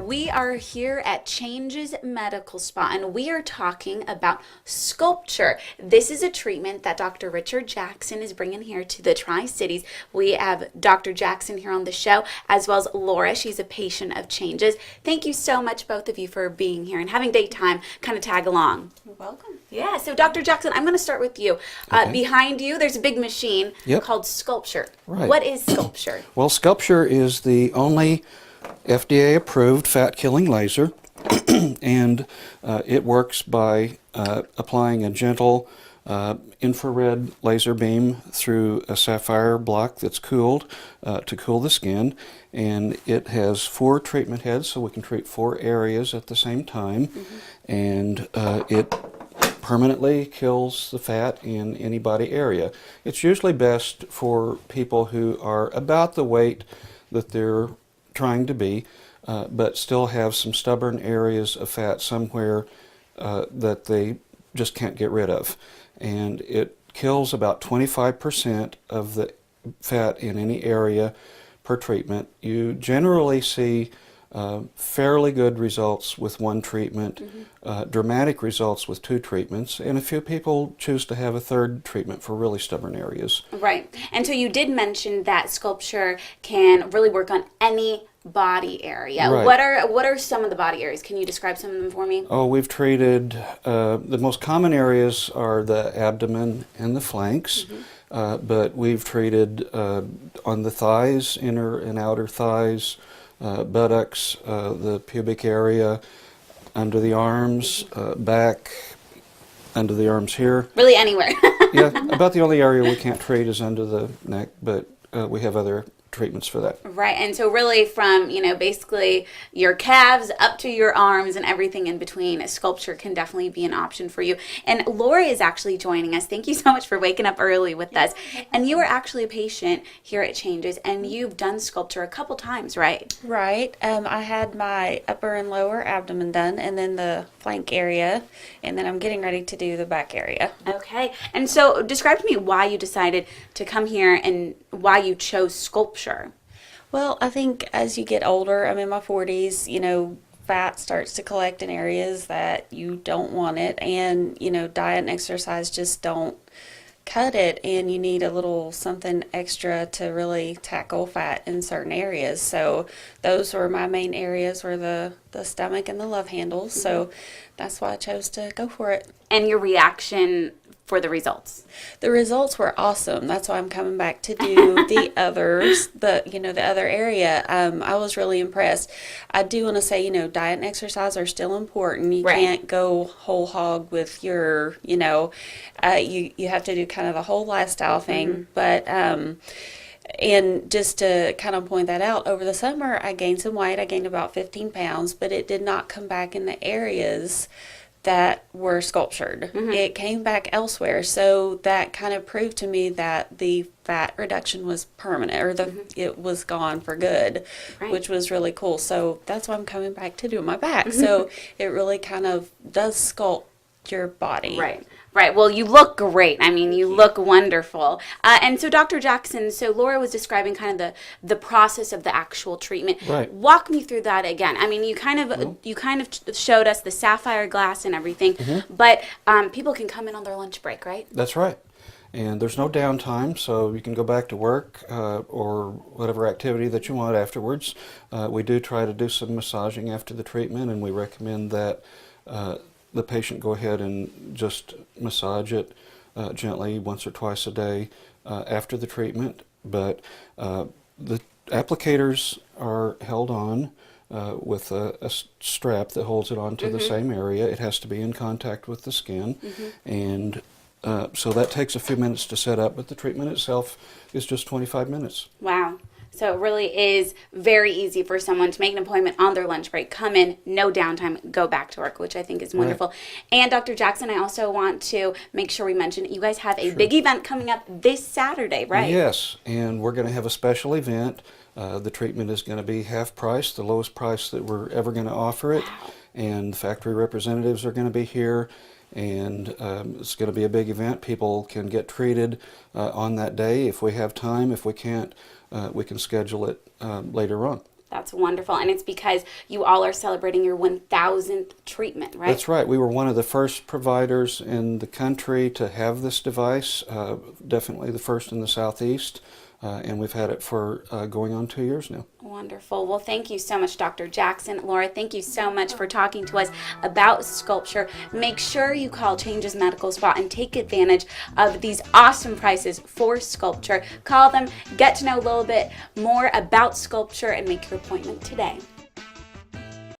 we are here at Changes Medical Spa, and we are talking about SculpSure. This is a treatment that Dr. Richard Jackson is bringing here to the Tri-Cities. We have Dr. Jackson here on the show, as well as Laura. She's a patient of Changes. Thank you so much, both of you, for being here and having daytime kind of tag along. You're welcome. Yeah, so Dr. Jackson, I'm going to start with you. Okay. Behind you, there's a big machine called SculpSure. Right. What is SculpSure? Well, SculpSure is the only FDA-approved fat-killing laser, and it works by applying a gentle infrared laser beam through a sapphire block that's cooled to cool the skin, and it has 4 treatment heads, so we can treat 4 areas at the same time, and it permanently kills the fat in any body area. It's usually best for people who are about the weight that they're trying to be, but still have some stubborn areas of fat somewhere that they just can't get rid of. And it kills about 25% of the fat in any area per treatment. You generally see fairly good results with 1 treatment, dramatic results with 2 treatments, and a few people choose to have a 3rd treatment for really stubborn areas. Right. And so you did mention that SculpSure can really work on any body area. Right. What are some of the body areas? Can you describe some of them for me? Oh, we've treated, the most common areas are the abdomen and the flanks, but we've treated on the thighs, inner and outer thighs, buttocks, the pubic area, under the arms, back, under the arms here. Really anywhere. Yeah, about the only area we can't treat is under the neck, but we have other treatments for that. Right. And so really from, basically your calves up to your arms and everything in between, SculpSure can definitely be an option for you. And Laura is actually joining us. Thank you so much for waking up early with us. And you are actually a patient here at Changes, and you've done SculpSure a couple times, right? Right. I had my upper and lower abdomen done, and then the flank area, and then I'm getting ready to do the back area. Okay. And so describe to me why you decided to come here and why you chose SculpSure. Well, I think as you get older, I'm in my 40s, fat starts to collect in areas that you don't want it, and, diet and exercise just don't cut it, and you need a little something extra to really tackle fat in certain areas. So those were my main areas, were the stomach and the love handles. So that's why I chose to go for it. And your reaction for the results? The results were awesome. That's why I'm coming back to do the others, the other area. I was really impressed. I do want to say, diet and exercise are still important. You can't go whole hog with your, you have to do kind of the whole lifestyle thing. But, and just to kind of point that out, over the summer, I gained some weight. I gained about 15 pounds, but it did not come back in the areas that were sculptured. It came back elsewhere, so that kind of proved to me that the fat reduction was permanent, or it was gone for good, which was really cool. So that's why I'm coming back to do my back. So it really kind of does sculpt your body. Right. Well, you look great. I mean, you look wonderful. And so, Dr. Jackson, so Laura was describing kind of the process of the actual treatment. Right. Walk me through that again. I mean, you kind of showed us the sapphire glass and everything, but people can come in on their lunch break, right? That's right. And there's no downtime, so you can go back to work or whatever activity that you want afterwards. We do try to do some massaging after the treatment, and we recommend that the patient go ahead and just massage it gently once or twice a day after the treatment. But the applicators are held on with a strap that holds it onto the same area. It has to be in contact with the skin, and so that takes a few minutes to set up, but the treatment itself is just 25 minutes. Wow. So it really is very easy for someone to make an appointment on their lunch break, come in, no downtime, go back to work, which I think is wonderful. Right. And Dr. Jackson, I also want to make sure we mention you guys have a big event coming up this Saturday, right? Yes, and we're going to have a special event. The treatment is going to be half price, the lowest price that we're ever going to offer it. Wow. And the factory representatives are going to be here. And it's going to be a big event. People can get treated on that day if we have time. If we can't, we can schedule it later on. That's That's wonderful. And it's because you all are celebrating your 1,000th treatment, right? That's right. We were one of the first providers in the country to have this device, definitely the first in the Southeast, and we've had it for going on 2 years now. Wonderful. Well, thank you so much, Dr. Jackson. Laura, thank you so much for talking to us about SculpSure. Make sure you call Changes Medical Spa and take advantage of these awesome prices for SculpSure. Call them, get to know a little bit more about SculpSure, and make your appointment today.